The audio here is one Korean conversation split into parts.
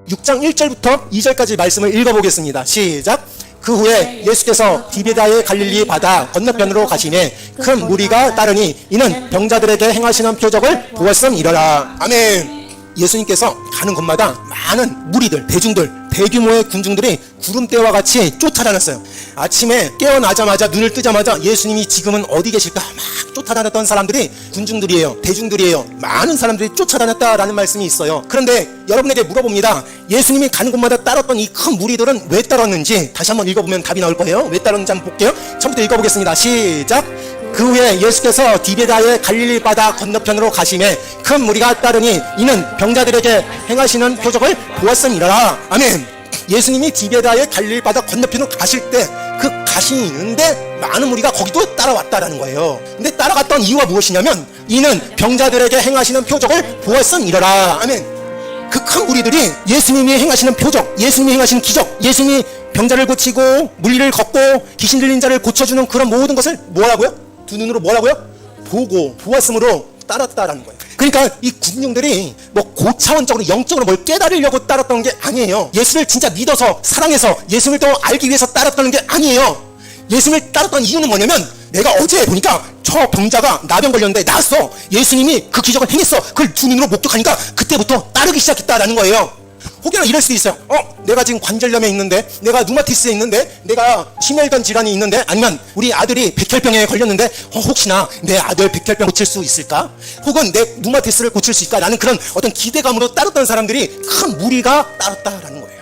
6장 1절부터 2절까지 말씀을 읽어보겠습니다. 시작. 그 후에 예수께서 디베다의 갈릴리 바다 건너편으로 가시매 큰 무리가 따르니 이는 병자들에게 행하시는 표적을 보았음이러라. 아멘. 예수님께서 가는 곳마다 많은 무리들, 대중들, 대규모의 군중들이 구름대와 같이 쫓아다녔어요. 아침에 깨어나자마자 눈을 뜨자마자 예수님이 지금은 어디 계실까 막 쫓아다녔던 사람들이 군중들이에요. 대중들이에요. 많은 사람들이 쫓아다녔다라는 말씀이 있어요. 그런데 여러분에게 물어봅니다. 예수님이 가는 곳마다 따랐던 이 큰 무리들은 왜 따랐는지 다시 한번 읽어보면 답이 나올 거예요. 왜 따랐는지 한번 볼게요. 처음부터 읽어보겠습니다. 시작. 그 후에 예수께서 디베다의 갈릴리 바다 건너편으로 가시매 큰 무리가 따르니 이는 병자들에게 행하시는 표적을 보았음이라. 아멘. 예수님이 디베다의 갈릴리 바다 건너편으로 가실 때 그 가시는데 많은 무리가 거기도 따라왔다라는 거예요. 근데 따라갔던 이유가 무엇이냐면 이는 병자들에게 행하시는 표적을 보았음이라. 아멘. 그 큰 무리들이 예수님이 행하시는 표적, 예수님이 행하시는 기적, 예수님이 병자를 고치고 물리를 걷고 귀신 들린 자를 고쳐주는 그런 모든 것을 뭐라고요? 두 눈으로 뭐라고요? 보고 보았으므로 따랐다라는 거예요. 그러니까 이 군중들이 뭐 고차원적으로 영적으로 뭘 깨달으려고 따랐던 게 아니에요. 예수를 진짜 믿어서 사랑해서 예수님을 더 알기 위해서 따랐다는 게 아니에요. 예수님을 따랐던 이유는 뭐냐면 내가 어제 보니까 저 병자가 나병 걸렸는데 나았어. 예수님이 그 기적을 행했어. 그걸 두 눈으로 목격하니까 그때부터 따르기 시작했다라는 거예요. 혹여나 이럴 수도 있어요. 내가 지금 관절염에 있는데, 내가 누마티스에 있는데, 내가 심혈관 질환이 있는데, 아니면 우리 아들이 백혈병에 걸렸는데 혹시나 내 아들 백혈병 고칠 수 있을까? 혹은 내 누마티스를 고칠 수 있을까? 라는 그런 어떤 기대감으로 따랐던 사람들이 큰 무리가 따랐다라는 거예요.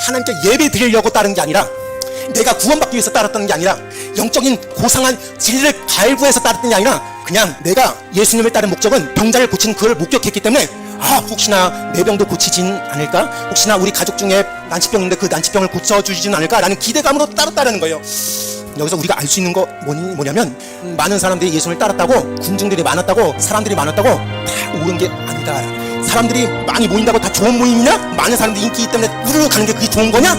하나님께 예배 드리려고 따른 게 아니라, 내가 구원받기 위해서 따랐다는 게 아니라, 영적인 고상한 진리를 발부해서 따랐던 게 아니라, 그냥 내가 예수님을 따른 목적은 병자를 고치는 그걸 목격했기 때문에 혹시나 내 병도 고치진 않을까? 혹시나 우리 가족 중에 난치병인데 그 난치병을 고쳐주진 않을까? 라는 기대감으로 따랐다는 거예요. 여기서 우리가 알 수 있는 거 뭐냐면 많은 사람들이 예수님을 따랐다고, 군중들이 많았다고, 사람들이 많았다고 다 옳은 게 아니다. 사람들이 많이 모인다고 다 좋은 모임이냐? 많은 사람들이 인기 있기 때문에 우르르 가는 게 그게 좋은 거냐?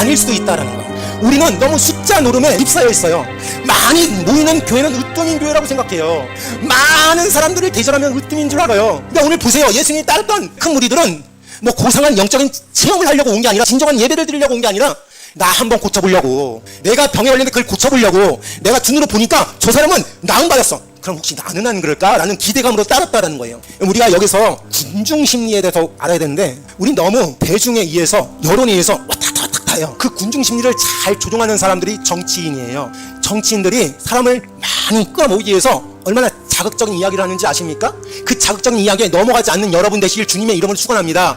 아닐 수도 있다라는 거예요. 우리는 너무 숫자 노름에 휩싸여 있어요. 많이 모이는 교회는 으뜸인 교회라고 생각해요. 많은 사람들을 대절하면 으뜸인 줄 알아요. 그러니까 오늘 보세요. 예수님이 따랐던 큰 무리들은 뭐 고상한 영적인 체험을 하려고 온 게 아니라, 진정한 예배를 드리려고 온 게 아니라, 나 한번 고쳐보려고, 내가 병에 걸렸는데 그걸 고쳐보려고, 내가 눈으로 보니까 저 사람은 나음 받았어. 그럼 혹시 나는 안 그럴까? 라는 기대감으로 따랐다라는 거예요. 우리가 여기서 군중 심리에 대해서 알아야 되는데, 우리 너무 대중에 의해서, 여론에 의해서 왔다 갔다 타요. 그 군중 심리를 잘 조종하는 사람들이 정치인이에요. 정치인들이 사람을 많이 끌어모으기 위해서 얼마나 자극적인 이야기를 하는지 아십니까? 그 자극적인 이야기에 넘어가지 않는 여러분 되시길 주님의 이름으로 축원합니다.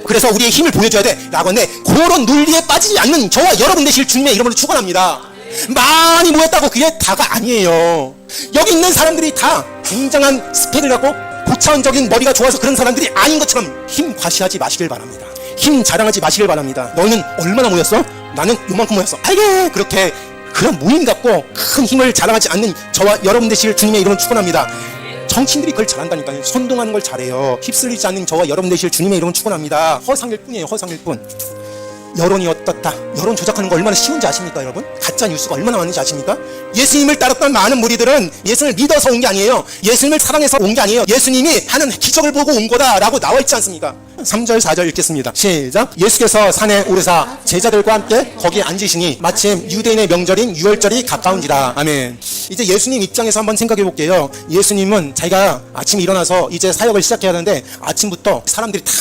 그래서 우리의 힘을 보여줘야 돼. 라건데 그런 논리에 빠지지 않는 저와 여러분 되실 주님의 이름으로 축원합니다. 많이 모였다고 그게 다가 아니에요. 여기 있는 사람들이 다 굉장한 스펙을 갖고 고차원적인 머리가 좋아서 그런 사람들이 아닌 것처럼 힘 과시하지 마시길 바랍니다. 힘 자랑하지 마시길 바랍니다. 너희는 얼마나 모였어? 나는 요만큼 모였어. 알게. 그렇게 그런 모임 갖고 큰 힘을 자랑하지 않는 저와 여러분 되실 주님의 이름을 축원합니다. 정치인들이 그걸 잘한다니까요. 선동하는 걸 잘해요. 휩쓸리지 않는 저와 여러분 되실 주님의 이름을 축원합니다. 허상일 뿐이에요. 허상일 뿐. 여론이 어떻다. 여론 조작하는 거 얼마나 쉬운지 아십니까, 여러분? 가짜 뉴스가 얼마나 많은지 아십니까? 예수님을 따랐던 많은 무리들은 예수님을 믿어서 온 게 아니에요. 예수님을 사랑해서 온 게 아니에요. 예수님이 하는 기적을 보고 온 거다라고 나와 있지 않습니까? 3절 4절 읽겠습니다. 시작. 예수께서 산에 오르사 제자들과 함께 거기에 앉으시니 마침 유대인의 명절인 유월절이 가까운지라. 아멘. 이제 예수님 입장에서 한번 생각해 볼게요. 예수님은 자기가 아침에 일어나서 이제 사역을 시작해야 하는데 아침부터 사람들이 다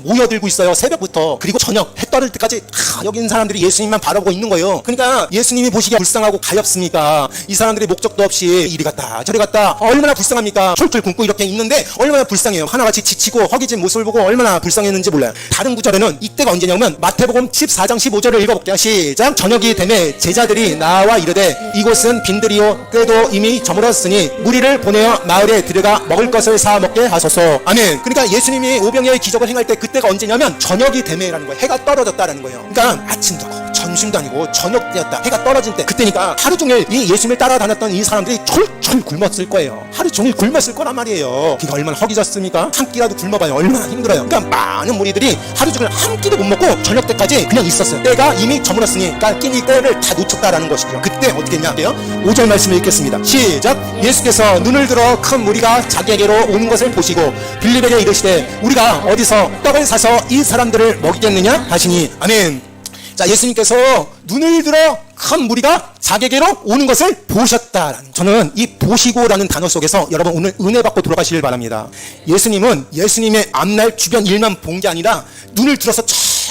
모여들고 있어요. 새벽부터. 그리고 저녁 해 떠를 때까지 다 여기 있는 사람들이 예수님만 바라보고 있는 거예요. 그러니까 예수님이 보시기에 불쌍하고 가엾습니까? 이 사람들이 목적도 없이 이리 갔다 저리 갔다 얼마나 불쌍합니까? 툴툴 굶고 이렇게 있는데 얼마나 불쌍해요. 하나같이 지치고 허기진 모습을 보고 얼마나 불쌍했는지 몰라요. 다른 구절에는 이때가 언제냐면 마태복음 14장 15절을 읽어볼게요. 시작. 저녁이 되매 제자들이 나와 이르되 이곳은 빈들이요 때도 이미 저물었으니 무리를 보내어 마을에 들어가 먹을 것을 사 먹게 하소서. 아멘. 그러니까 예수님이 오병이어의 기적을 행할 때 그때가 언제냐면 저녁이 되매라는 거예요. 해가 떨어졌다라는 거예요. 그러니까 아침도 없고 점심도 아니고 저녁 때였다. 해가 떨어진 때. 그때니까 하루 종일 이 예수님을 따라다녔던 이 사람들이 철철 굶었을 거예요. 하루 종일 굶었을 거란 말이에요. 그게 얼마나 허기졌습니까? 한 끼라도 굶어봐요. 얼마나 힘들어요. 그러니까 많은 무리들이 하루 종일 한 끼도 못 먹고 저녁 때까지 그냥 있었어요. 때가 이미 저물었으니 그러니까 끼니 때를 다 놓쳤다라는 것이죠. 그때 어떻게 했냐고요? 5절 말씀을 읽겠습니다. 시작. 예수께서 눈을 들어 큰 무리가 자기에게로 오는 것을 보시고 빌립에게 이르시되 우리가 어디서 떡을 사서 이 사람들을 먹이겠느냐 하시니. 아멘. 자, 예수님께서 눈을 들어 큰 무리가 자기에게로 오는 것을 보셨다라는, 저는 이 보시고라는 단어 속에서 여러분 오늘 은혜 받고 돌아가시길 바랍니다. 예수님은 예수님의 앞날 주변 일만 본 게 아니라 눈을 들어서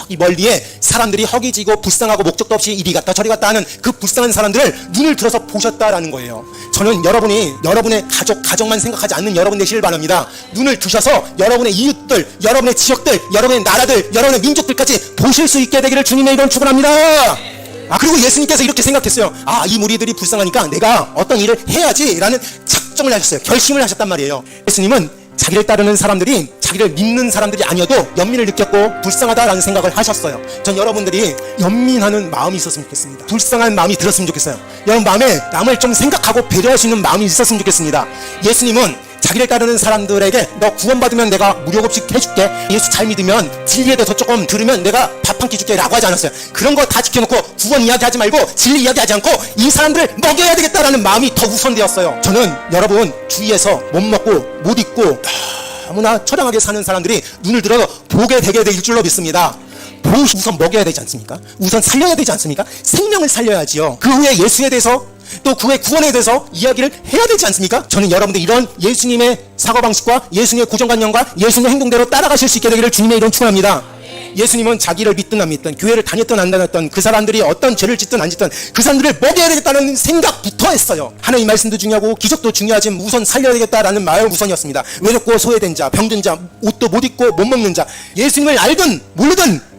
이 멀리에 사람들이 허기지고 불쌍하고 목적도 없이 이리 갔다 저리 갔다 하는 그 불쌍한 사람들을 눈을 들어서 보셨다라는 거예요. 저는 여러분이 여러분의 가족만 생각하지 않는 여러분 되시길 바랍니다. 눈을 두셔서 여러분의 이웃들, 여러분의 지역들, 여러분의 나라들, 여러분의 민족들까지 보실 수 있게 되기를 주님의 이름 축원합니다. 그리고 예수님께서 이렇게 생각했어요. 이 무리들이 불쌍하니까 내가 어떤 일을 해야지라는 작정을 하셨어요. 결심을 하셨단 말이에요. 예수님은 자기를 따르는 사람들이 자기를 믿는 사람들이 아니어도 연민을 느꼈고 불쌍하다라는 생각을 하셨어요. 전 여러분들이 연민하는 마음이 있었으면 좋겠습니다. 불쌍한 마음이 들었으면 좋겠어요. 여러분 마음에 남을 좀 생각하고 배려할 수 있는 마음이 있었으면 좋겠습니다. 예수님은 자기를 따르는 사람들에게 너 구원받으면 내가 무료급식 해줄게, 예수 잘 믿으면 진리에 대해서 조금 들으면 내가 밥 한 끼 줄게 라고 하지 않았어요. 그런 거 다 지켜놓고 구원 이야기하지 말고 진리 이야기하지 않고 이 사람들을 먹여야 되겠다라는 마음이 더 우선되었어요. 저는 여러분 주위에서 못 먹고 못 입고 너무나 처량하게 사는 사람들이 눈을 들어 보게 되게 될 줄로 믿습니다. 우선 먹여야 되지 않습니까? 우선 살려야 되지 않습니까? 생명을 살려야지요. 그 후에 예수에 대해서 또 그의 구원에 대해서 이야기를 해야 되지 않습니까? 저는 여러분들 이런 예수님의 사고방식과 예수님의 고정관념과 예수님의 행동대로 따라가실 수 있게 되기를 주님의 이름 축원합니다. 예수님은 자기를 믿든 안 믿든 교회를 다녔든 안 다녔든 그 사람들이 어떤 죄를 짓든 안 짓든 그 사람들을 먹여야 되겠다는 생각부터 했어요. 하나님 말씀도 중요하고 기적도 중요하지만 우선 살려야 되겠다라는 마음 우선이었습니다. 외롭고 소외된 자, 병든 자, 옷도 못 입고 못 먹는 자, 예수님을 알든 모르든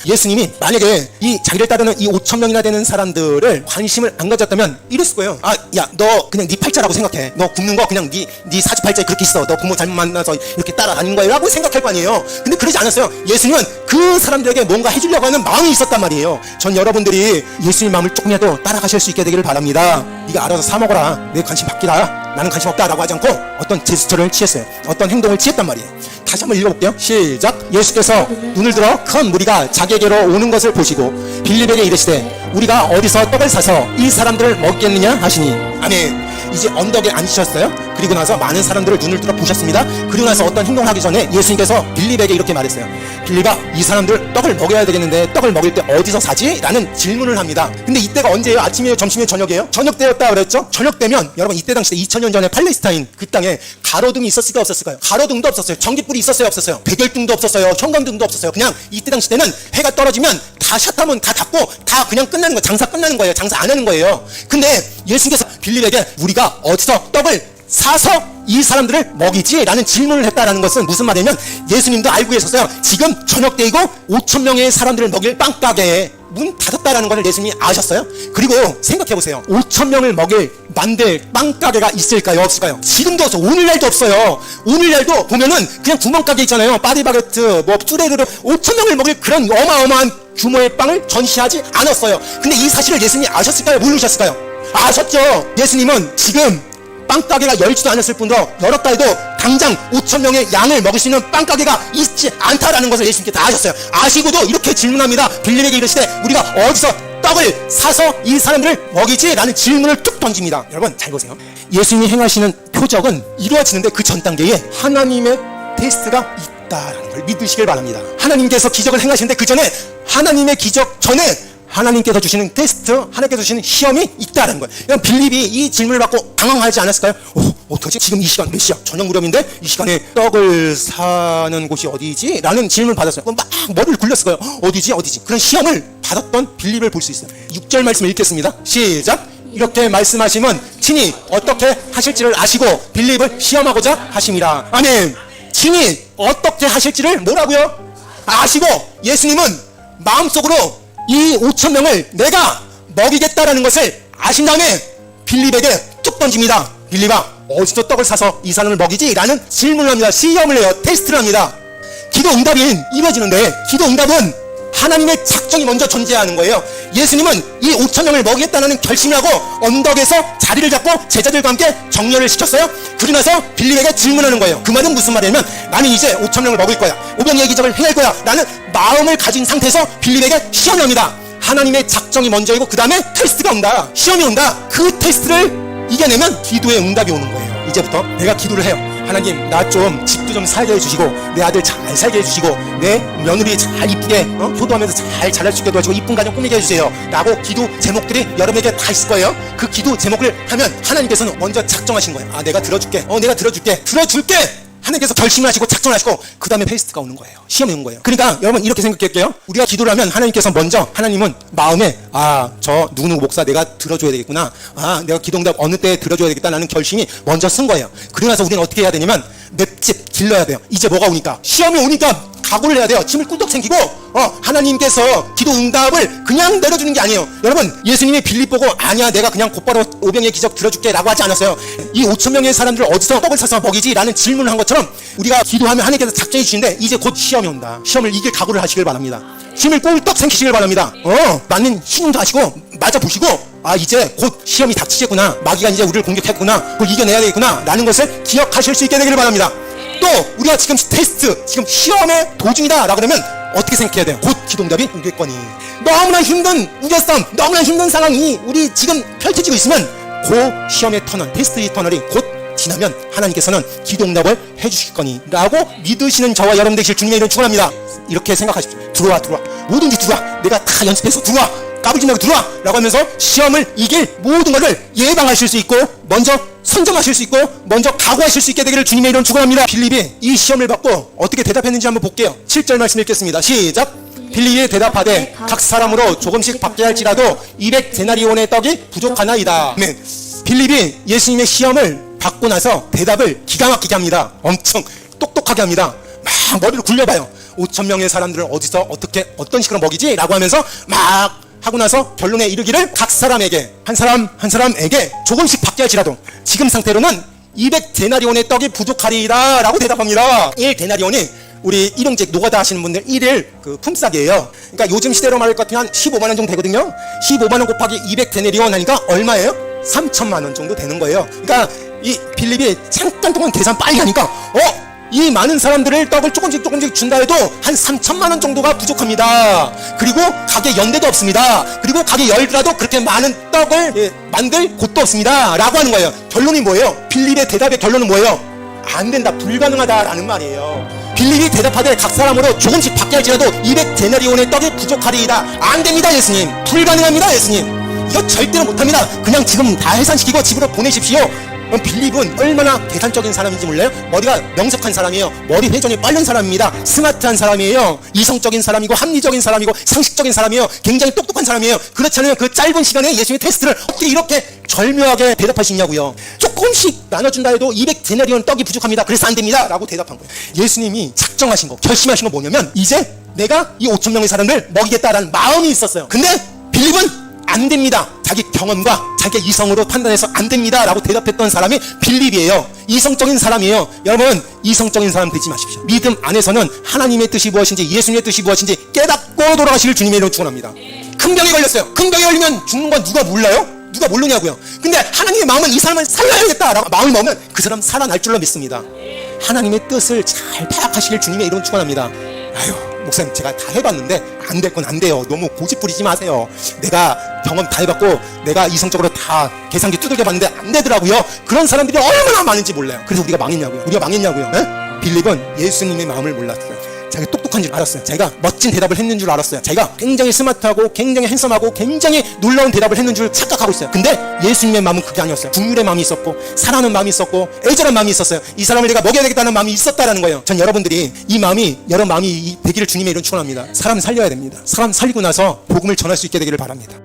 예수님이 만약에 이 자기를 따르는 이 5천 명이나 되는 사람들을 관심을 안 가졌다면 이랬을 거예요. 야, 너 그냥 네 팔자라고 생각해. 너 굶는 거 그냥 네 사주팔자에 그렇게 있어. 너 부모 잘못 만나서 이렇게 따라다니는 거야 라고 생각할 거 아니에요. 근데 그러지 않았어요. 예수님은 그 사람들에게 뭔가 해주려고 하는 마음이 있었단 말이에요. 전 여러분들이 예수님 마음을 조금이라도 따라가실 수 있게 되기를 바랍니다. 네가 알아서 사 먹어라, 내 관심 받기라, 나는 관심 없다 라고 하지 않고 어떤 제스처를 취했어요. 어떤 행동을 취했단 말이에요. 다시 한번 읽어볼게요. 시작. 예수께서 눈을 들어 큰 무리가 자기에게로 오는 것을 보시고 빌립에게 이르시되 우리가 어디서 떡을 사서 이 사람들을 먹겠느냐 하시니. 아멘. 이제 언덕에 앉으셨어요. 그리고 나서 많은 사람들을 눈을 들어 보셨습니다. 그리고 나서 어떤 행동을 하기 전에 예수님께서 빌립에게 이렇게 말했어요. 빌립아, 이 사람들 떡을 먹여야 되겠는데 떡을 먹일 때 어디서 사지? 라는 질문을 합니다. 근데 이때가 언제예요? 아침이에요? 점심이에요? 저녁이에요? 저녁 때였다 그랬죠? 저녁 때면 여러분 이때 당시에 2000년 전에 팔레스타인 그 땅에 가로등이 있었을까 없었을까요? 가로등도 없었어요. 전기불이 있었어요? 없었어요? 백열등도 없었어요. 형광등도 없었어요. 그냥 이때 당시 때는 해가 떨어지면 다 샷하면 다 닫고 다 그냥 끝나는 거예요. 장사 끝나는 거예요. 장사 안 하는 거예요. 근데 예수님께서 빌립에게 우리가 어디서 떡을 사서 이 사람들을 먹이지? 라는 질문을 했다라는 것은 무슨 말이냐면 예수님도 알고 계셨어요. 지금 저녁 때이고 5천 명의 사람들을 먹일 빵가게에 문 닫았다라는 것을 예수님이 아셨어요. 그리고 생각해보세요. 5천 명을 만들 빵가게가 있을까요? 없을까요? 지금도 없어. 오늘날도 없어요. 오늘날도 보면은 그냥 구멍가게 있잖아요. 파리바게트, 뚜레르르 5천 명을 먹일 그런 어마어마한 규모의 빵을 전시하지 않았어요. 근데 이 사실을 예수님이 아셨을까요? 모르셨을까요? 아셨죠. 예수님은 지금 빵가게가 열지도 않았을 뿐더러 열었다 해도 당장 5천 명의 양을 먹을 수 있는 빵가게가 있지 않다라는 것을 예수님께 다 아셨어요. 아시고도 이렇게 질문합니다. 빌립에게 이르시되 우리가 어디서 떡을 사서 이 사람들을 먹이지? 라는 질문을 툭 던집니다. 여러분 잘 보세요. 예수님이 행하시는 표적은 이루어지는데 그 전 단계에 하나님의 테스트가 있다라는 걸 믿으시길 바랍니다. 하나님께서 기적을 행하시는데 그 전에 하나님의 기적 전에 하나님께서 주시는 테스트, 하나님께서 주시는 시험이 있다는 거예요. 그럼 빌립이 이 질문을 받고 당황하지 않았을까요? 어떡하지? 지금 이 시간 몇 시야? 저녁 무렵인데 이 시간에 떡을 사는 곳이 어디지? 라는 질문을 받았어요. 그럼 막 머리를 굴렸을 거예요. 어디지? 그런 시험을 받았던 빌립을 볼 수 있어요. 6절 말씀을 읽겠습니다. 시작. 이렇게 말씀하시면 친히 어떻게 하실지를 아시고 빌립을 시험하고자 하심이라. 아멘. 친히 어떻게 하실지를 뭐라고요? 아시고 예수님은 마음속으로 이 5천 명을 내가 먹이겠다라는 것을 아신 다음에 빌립에게 쭉 던집니다. 빌립아, 어디서 떡을 사서 이 사람을 먹이지? 라는 질문을 합니다. 시험을 해요. 테스트를 합니다. 기도 응답이 이루어지는데 기도 응답은 하나님의 작정이 먼저 존재하는 거예요. 예수님은 이 5,000명을 먹이겠다는 결심을 하고 언덕에서 자리를 잡고 제자들과 함께 정렬을 시켰어요. 그러고 나서 빌립에게 질문하는 거예요. 그 말은 무슨 말이냐면 나는 이제 5,000명을 먹일 거야. 오병이의 기적을 행할 거야. 라는 마음을 가진 상태에서 빌립에게 시험이 옵니다. 하나님의 작정이 먼저이고 그 다음에 테스트가 온다. 시험이 온다. 그 테스트를 이겨내면 기도의 응답이 오는 거예요. 이제부터 내가 기도를 해요. 하나님, 나 좀 집도 좀 살게 해주시고 내 아들 잘 살게 해주시고 내 며느리 잘 이쁘게 효도하면서 잘 자랄 수 있게 도와주고 이쁜 가정 꾸미게 해주세요 라고 기도 제목들이 여러분에게 다 있을 거예요. 그 기도 제목을 하면 하나님께서는 먼저 작정하신 거예요. 아, 내가 들어줄게. 내가 들어줄게. 하나님께서 결심을 하시고 작정을 하시고 그 다음에 페이스트가 오는 거예요. 시험이 오는 거예요. 그러니까 여러분 이렇게 생각할게요. 우리가 기도를 하면 하나님께서 먼저 하나님은 마음에 저 누구누구 목사 내가 들어줘야 되겠구나. 내가 기도응답 어느 때에 들어줘야 되겠다라는 결심이 먼저 쓴 거예요. 그러고 나서 우리는 어떻게 해야 되냐면 맷집 길러야 돼요. 이제 뭐가 오니까 시험이 오니까 각오를 해야 돼요. 침을 꿀떡 챙기고 하나님께서 기도 응답을 그냥 내려주는 게 아니에요. 여러분 예수님이 빌립 보고 아니야 내가 그냥 곧바로 오병의 기적 들어줄게 라고 하지 않았어요. 이 5,000명의 사람들을 어디서 떡을 사서 먹이지? 라는 질문을 한 것처럼 우리가 기도하면 하나님께서 작정해 주시는데 이제 곧 시험이 온다. 시험을 이길 각오를 하시길 바랍니다. 침을 꿀떡 챙기시길 바랍니다. 맞는 신용도 하시고 맞아 보시고 이제 곧 시험이 닥치겠구나. 마귀가 이제 우리를 공격했구나. 그걸 이겨내야 되겠구나 라는 것을 기억하실 수 있게 되기를 바랍니다. 또 우리가 지금 테스트, 지금 시험의 도중이다 라고 그러면 어떻게 생각해야 돼요? 곧 기도응답이 오겠거니. 너무나 힘든 우겨싸움, 너무나 힘든 상황이 우리 지금 펼쳐지고 있으면 그 시험의 터널, 테스트의 터널이 곧 지나면 하나님께서는 기도응답을 해주실 거니 라고 믿으시는 저와 여러분 되실 주님의 이름 축원합니다. 이렇게 생각하십시오. 들어와 뭐든지 들어와. 내가 다 연습해서 들어와. 까불지 말고 들어와 라고 하면서 시험을 이길 모든 것을 예방하실 수 있고 먼저 선점하실 수 있고 먼저 각오하실 수 있게 되기를 주님의 이름 축원합니다. 빌립이 이 시험을 받고 어떻게 대답했는지 한번 볼게요. 7절 말씀 읽겠습니다. 시작. 빌립이 대답하되 각 사람으로 조금씩 받게 할지라도 200데나리온의 떡이 부족하나이다. 네. 빌립이 예수님의 시험을 받고 나서 대답을 기가 막히게 합니다. 엄청 똑똑하게 합니다. 막 머리를 굴려봐요. 5,000명의 사람들을 어디서 어떻게 어떤 식으로 먹이지? 라고 하면서 막 하고 나서 결론에 이르기를 각 사람에게 한 사람에게 조금씩 받게 할지라도 지금 상태로는 200데나리온의 떡이 부족하리라 라고 대답합니다. 1데나리온이 우리 일용직 노가다 하시는 분들 1일 그 품삯이에요. 그러니까 요즘 시대로 말할 것 같으면 한 15만 원 정도 되거든요. 15만 원 곱하기 200데나리온 하니까 얼마예요? 3천만 원 정도 되는 거예요. 그러니까 이 빌립이 잠깐 동안 계산 빨리 하니까 이 많은 사람들을 떡을 조금씩 준다 해도 한 3천만 원 정도가 부족합니다. 그리고 가게 연대도 없습니다. 그리고 가게 열더라도 그렇게 많은 떡을 만들 곳도 없습니다 라고 하는 거예요. 결론이 뭐예요? 빌립의 대답의 결론은 뭐예요? 안 된다, 불가능하다라는 말이에요. 빌립이 대답하되 각 사람으로 조금씩 받게 할지라도 200데나리온의 떡이 부족하리이다. 안 됩니다 예수님. 불가능합니다 예수님. 이거 절대로 못합니다. 그냥 지금 다 해산시키고 집으로 보내십시오. 빌립은 얼마나 계산적인 사람인지 몰라요? 머리가 명석한 사람이에요. 머리 회전이 빠른 사람입니다. 스마트한 사람이에요. 이성적인 사람이고 합리적인 사람이고 상식적인 사람이에요. 굉장히 똑똑한 사람이에요. 그렇지 않으면 그 짧은 시간에 예수님의 테스트를 어떻게 이렇게 절묘하게 대답할 수 있냐고요. 조금씩 나눠준다 해도 200데나리온 떡이 부족합니다. 그래서 안 됩니다 라고 대답한 거예요. 예수님이 작정하신 거, 결심하신 거 뭐냐면 이제 내가 이 5,000명의 사람을 먹이겠다라는 마음이 있었어요. 근데 빌립은 안 됩니다. 자기 경험과 자기 이성으로 판단해서 안 됩니다 라고 대답했던 사람이 빌립이에요. 이성적인 사람이에요. 여러분 이성적인 사람 되지 마십시오. 믿음 안에서는 하나님의 뜻이 무엇인지 예수님의 뜻이 무엇인지 깨닫고 돌아가시길 주님의 이름으로 축원합니다. 큰 병에 걸렸어요. 큰 병에 걸리면 죽는 건 누가 몰라요? 누가 모르냐고요. 근데 하나님의 마음은 이 사람을 살려야겠다 라고 마음을 먹으면 그 사람 살아날 줄로 믿습니다. 하나님의 뜻을 잘 파악하시길 주님의 이름으로 축원합니다. 목사님 제가 다 해봤는데 안 될 건 안 돼요. 너무 고집 부리지 마세요. 내가 경험 다 해봤고 내가 이성적으로 다 계산기 두들겨 봤는데 안 되더라고요. 그런 사람들이 얼마나 많은지 몰라요. 그래서 우리가 망했냐고요. 빌립은 예수님의 마음을 몰랐어요. 자기가 똑똑한 줄 알았어요. 자기가 멋진 대답을 했는 줄 알았어요. 자기가 굉장히 스마트하고 굉장히 핸섬하고 굉장히 놀라운 대답을 했는 줄 착각하고 있어요. 근데 예수님의 마음은 그게 아니었어요. 국률의 마음이 있었고 사랑하는 마음이 있었고 애절한 마음이 있었어요. 이 사람을 내가 먹여야 되겠다는 마음이 있었다라는 거예요. 전 여러분들이 이 마음이 여러분 마음이 되기를 주님의 이름 축원합니다. 사람 살려야 됩니다. 사람 살리고 나서 복음을 전할 수 있게 되기를 바랍니다.